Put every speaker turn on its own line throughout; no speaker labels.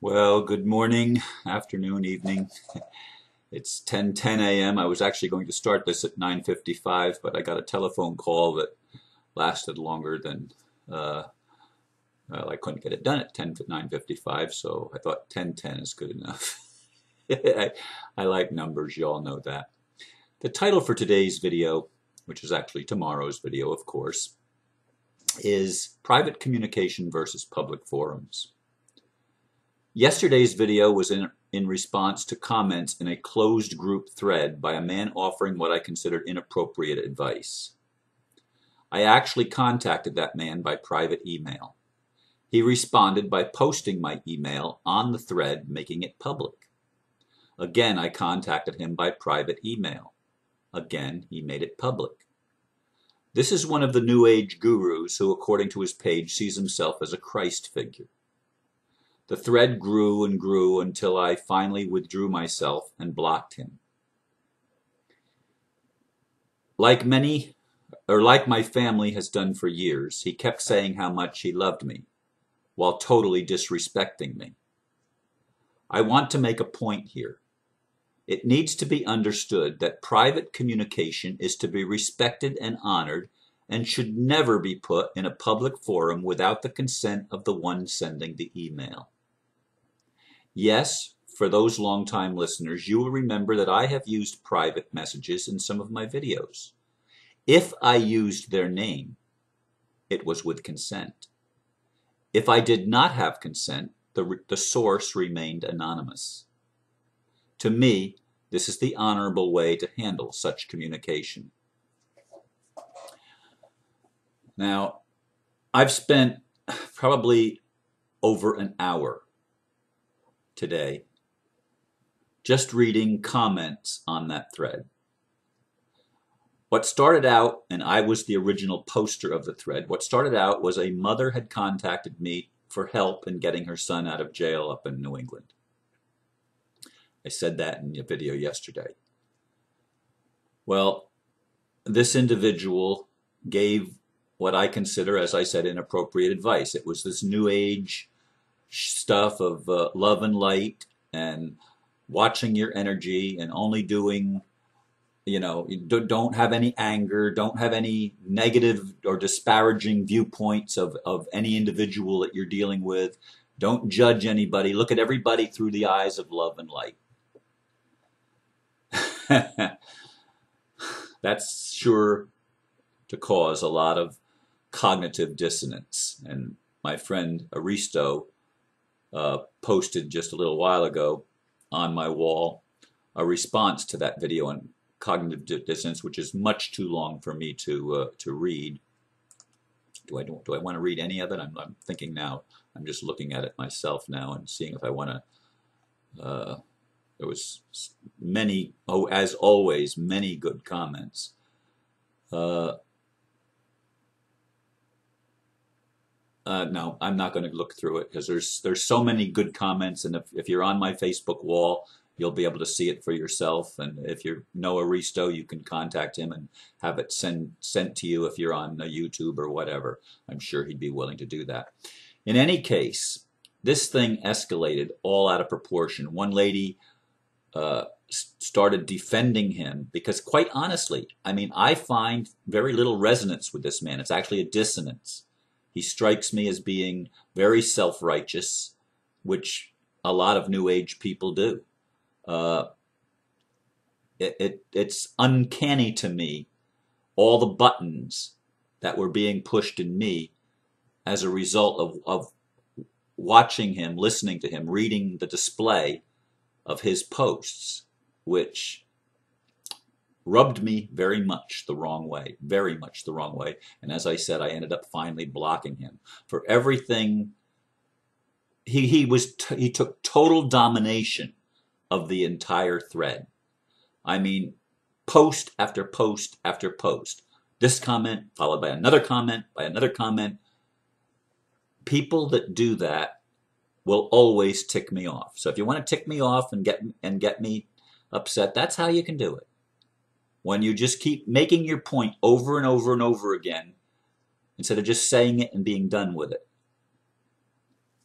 Well, good morning, afternoon, evening. It's 10:10 a.m. I was actually going to start this at 9:55, but I got a telephone call that lasted longer than well, I couldn't get it done at 9:55, so I thought 10:10 is good enough. I like numbers, you all know that. The title for today's video, which is actually tomorrow's video, of course, is Private Communication versus Public Forums. Yesterday's video was in response to comments in a closed group thread by a man offering what I considered inappropriate advice. I actually contacted that man by private email. He responded by posting my email on the thread, making it public. Again, I contacted him by private email. Again, he made it public. This is one of the New Age gurus who, according to his page, sees himself as a Christ figure. The thread grew and grew until I finally withdrew myself and blocked him. Like my family has done for years, he kept saying how much he loved me, while totally disrespecting me. I want to make a point here. It needs to be understood that private communication is to be respected and honored and should never be put in a public forum without the consent of the one sending the email. Yes, for those long-time listeners, you will remember that I have used private messages in some of my videos. If I used their name, it was with consent. If I did not have consent, the source remained anonymous. To me, this is the honorable way to handle such communication. Now, I've spent probably over an hour today just reading comments on that thread. What started out, and I was the original poster of the thread, what started out was a mother had contacted me for help in getting her son out of jail up in New England. I said that in the video yesterday. Well, this individual gave what I consider, as I said, inappropriate advice. It was this New Age stuff of love and light and watching your energy and only doing, don't have any anger, don't have any negative or disparaging viewpoints of any individual that you're dealing with. Don't judge anybody. Look at everybody through the eyes of love and light. That's sure to cause a lot of cognitive dissonance. And my friend Aristo posted just a little while ago on my wall a response to that video on cognitive dissonance, which is much too long for me to read. Do I want to read any of it? I'm thinking now. I'm just looking at it myself now and seeing if I want to. There was many, as always, many good comments. No, I'm not going to look through it because there's so many good comments, and if you're on my Facebook wall, you'll be able to see it for yourself. And if you know Aristo, you can contact him and have it sent to you if you're on YouTube or whatever. I'm sure he'd be willing to do that. In any case, this thing escalated all out of proportion. One lady started defending him because, quite honestly, I mean, I find very little resonance with this man. It's actually a dissonance. He strikes me as being very self-righteous, which a lot of New Age people do. It's uncanny to me, all the buttons that were being pushed in me as a result of watching him, listening to him, reading the display of his posts, which rubbed me very much the wrong way, very much the wrong way. And as I said, I ended up finally blocking him for everything. He took total domination of the entire thread. I mean, post after post after post. This comment followed by another comment, by another comment. People that do that will always tick me off. So if you want to tick me off and get me upset, that's how you can do it. When you just keep making your point over and over and over again, instead of just saying it and being done with it.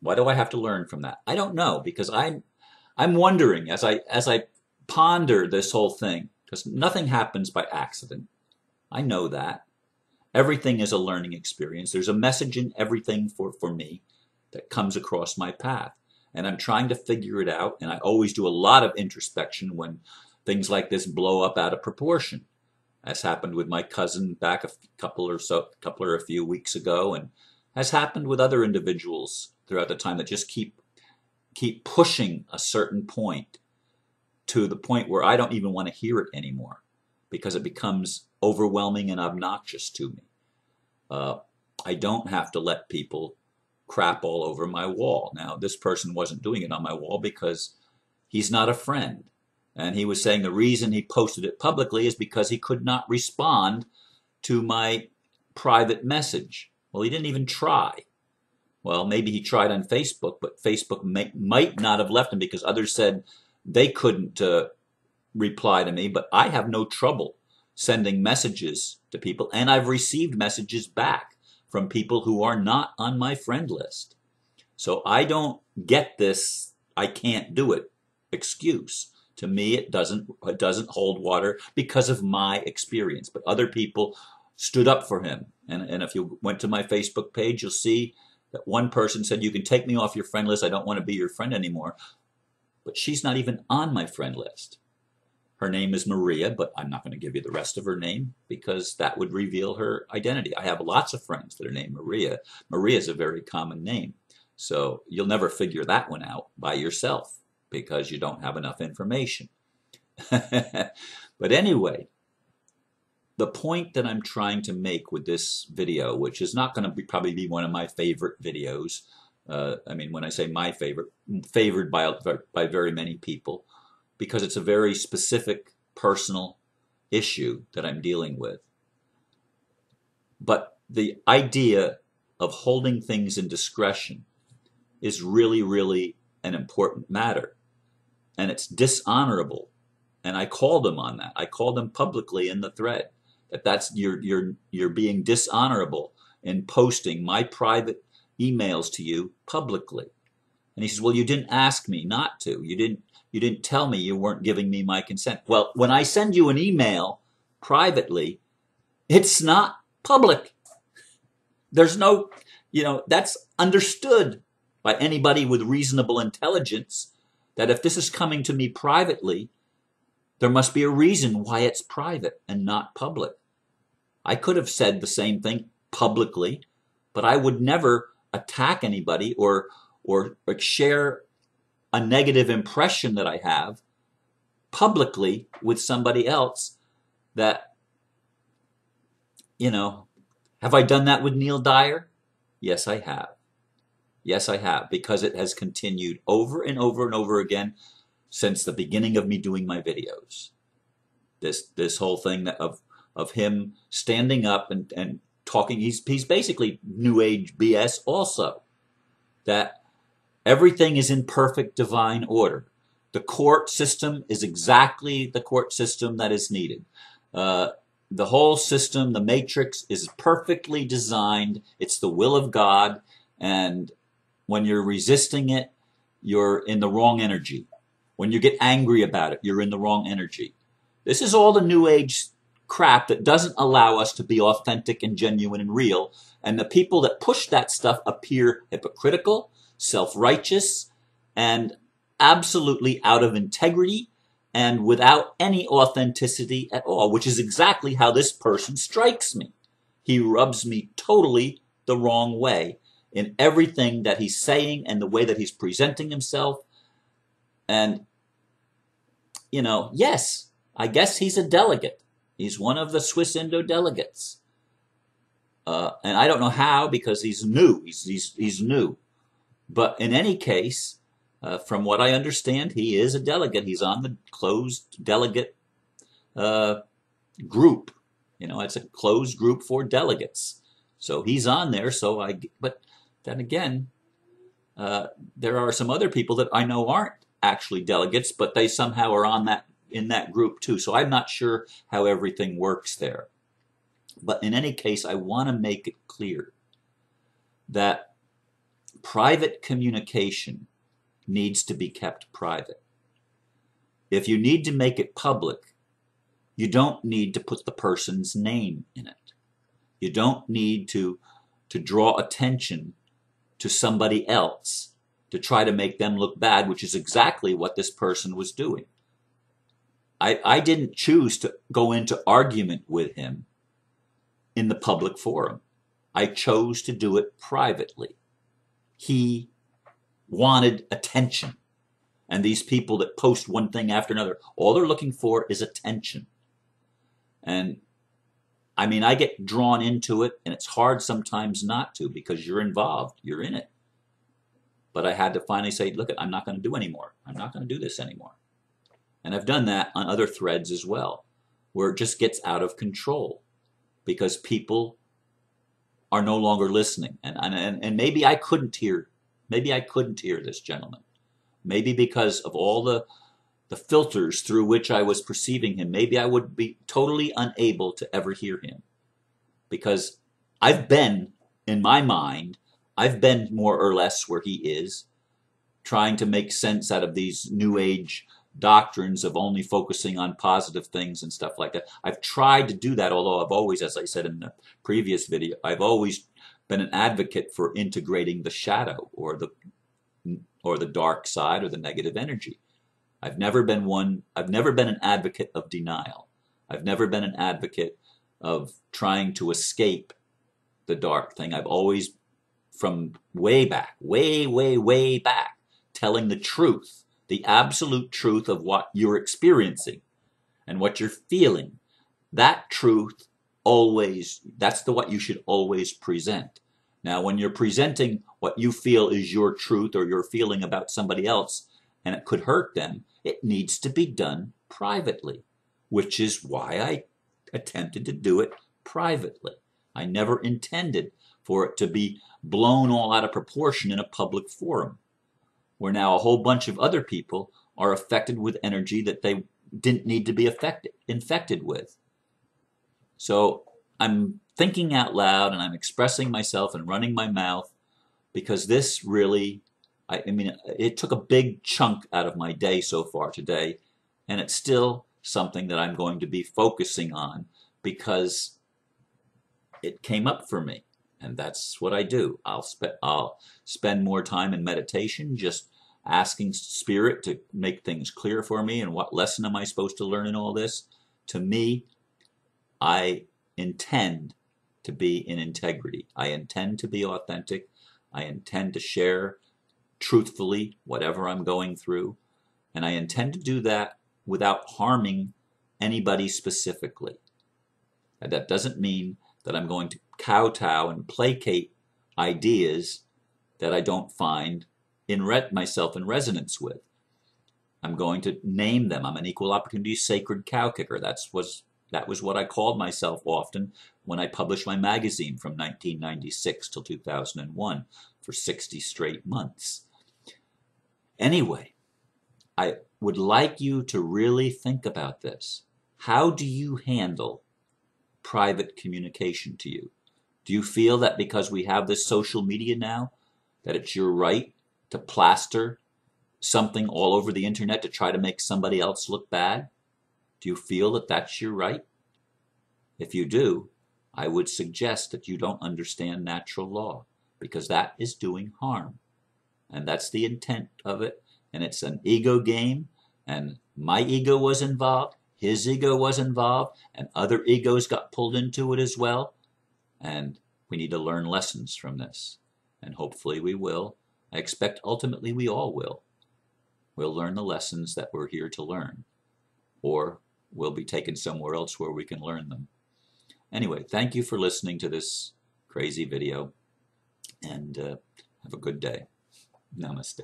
Why do I have to learn from that? I don't know, because I'm wondering as I ponder this whole thing, because nothing happens by accident. I know that. Everything is a learning experience. There's a message in everything for me that comes across my path. And I'm trying to figure it out. And I always do a lot of introspection when things like this blow up out of proportion, as happened with my cousin back a couple or a few weeks ago, and has happened with other individuals throughout the time that just keep pushing a certain point to the point where I don't even want to hear it anymore because it becomes overwhelming and obnoxious to me. I don't have to let people crap all over my wall. Now, this person wasn't doing it on my wall because he's not a friend. And he was saying the reason he posted it publicly is because he could not respond to my private message. Well, he didn't even try. Well, maybe he tried on Facebook, but Facebook might not have left him because others said they couldn't reply to me. But I have no trouble sending messages to people, and I've received messages back from people who are not on my friend list. So I don't get this "I can't do it" excuse. To me, it doesn't hold water because of my experience. But other people stood up for him. And if you went to my Facebook page, you'll see that one person said, "You can take me off your friend list. I don't want to be your friend anymore." But she's not even on my friend list. Her name is Maria, but I'm not going to give you the rest of her name because that would reveal her identity. I have lots of friends that are named Maria. Maria is a very common name. So you'll never figure that one out by yourself because you don't have enough information. But anyway, the point that I'm trying to make with this video, which is not going to probably be one of my favorite videos. I mean, when I say my favorite, favored by very many people, because it's a very specific personal issue that I'm dealing with. But the idea of holding things in discretion is really, really an important matter. And it's dishonorable. And I called him on that. I called him publicly in the thread that's you're being dishonorable in posting my private emails to you publicly. And he says, "Well, you didn't ask me not to. You didn't tell me, you weren't giving me my consent." Well, when I send you an email privately, it's not public. There's no, that's understood by anybody with reasonable intelligence that if this is coming to me privately, there must be a reason why it's private and not public. I could have said the same thing publicly, but I would never attack anybody or share a negative impression that I have publicly with somebody else that, have I done that with Neil Dyer? Yes, I have. Yes, I have, because it has continued over and over and over again since the beginning of me doing my videos. This whole thing of him standing up and talking, he's basically New Age BS also, that everything is in perfect divine order. The court system is exactly the court system that is needed. The whole system, the matrix, is perfectly designed. It's the will of God, and when you're resisting it, you're in the wrong energy. When you get angry about it, you're in the wrong energy. This is all the New Age crap that doesn't allow us to be authentic and genuine and real. And the people that push that stuff appear hypocritical, self-righteous, and absolutely out of integrity and without any authenticity at all, which is exactly how this person strikes me. He rubs me totally the wrong way in everything that he's saying and the way that he's presenting himself. And, yes, I guess he's a delegate. He's one of the Swiss Indo delegates. And I don't know how, because he's new. He's new. But in any case, from what I understand, he is a delegate. He's on the closed delegate group. It's a closed group for delegates. So he's on there. But then again, there are some other people that I know aren't actually delegates, but they somehow are in that group too. So I'm not sure how everything works there. But in any case, I want to make it clear that Private communication needs to be kept private. If you need to make it public, you don't need to put the person's name in it. You don't need to draw attention to somebody else to try to make them look bad, which is exactly what this person was doing. I didn't choose to go into argument with him in the public forum. I chose to do it privately. He wanted attention. And these people that post one thing after another, all they're looking for is attention. And I mean, I get drawn into it, and it's hard sometimes not to because you're involved, you're in it. But I had to finally say, look, I'm not going to do anymore. I'm not going to do this anymore. And I've done that on other threads as well, where it just gets out of control because people are no longer listening. And maybe I couldn't hear this gentleman. Maybe because of all the filters through which I was perceiving him, maybe I would be totally unable to ever hear him. Because I've been, in my mind, I've been more or less where he is, trying to make sense out of these New Age doctrines of only focusing on positive things and stuff like that. I've tried to do that, although I've always, as I said in the previous video, I've always been an advocate for integrating the shadow or the dark side or the negative energy. I've never been an advocate of denial. I've never been an advocate of trying to escape the dark thing. I've always, from way back, way back, telling the truth, the absolute truth of what you're experiencing and what you're feeling. That truth always, that's what you should always present. Now, when you're presenting what you feel is your truth or your feeling about somebody else and it could hurt them, it needs to be done privately, which is why I attempted to do it privately. I never intended for it to be blown all out of proportion in a public forum, where now a whole bunch of other people are affected with energy that they didn't need to be infected with. So I'm thinking out loud and I'm expressing myself and running my mouth because this really, I mean, it took a big chunk out of my day so far today, and it's still something that I'm going to be focusing on because it came up for me. And that's what I do. I'll spend more time in meditation, just asking Spirit to make things clear for me and what lesson am I supposed to learn in all this. To me, I intend to be in integrity. I intend to be authentic. I intend to share truthfully whatever I'm going through. And I intend to do that without harming anybody specifically. And that doesn't mean that I'm going to kowtow and placate ideas that I don't find myself in resonance with. I'm going to name them. I'm an equal opportunity sacred cow kicker. That was what I called myself often when I published my magazine from 1996 till 2001 for 60 straight months. Anyway, I would like you to really think about this. How do you handle private communication to you? Do you feel that because we have this social media now, that it's your right to plaster something all over the internet to try to make somebody else look bad? Do you feel that that's your right? If you do, I would suggest that you don't understand natural law, because that is doing harm. And that's the intent of it. And it's an ego game, and my ego was involved, his ego was involved, and other egos got pulled into it as well. And we need to learn lessons from this. And hopefully we will. I expect ultimately we all will. We'll learn the lessons that we're here to learn. Or we'll be taken somewhere else where we can learn them. Anyway, thank you for listening to this crazy video. And have a good day. Namaste.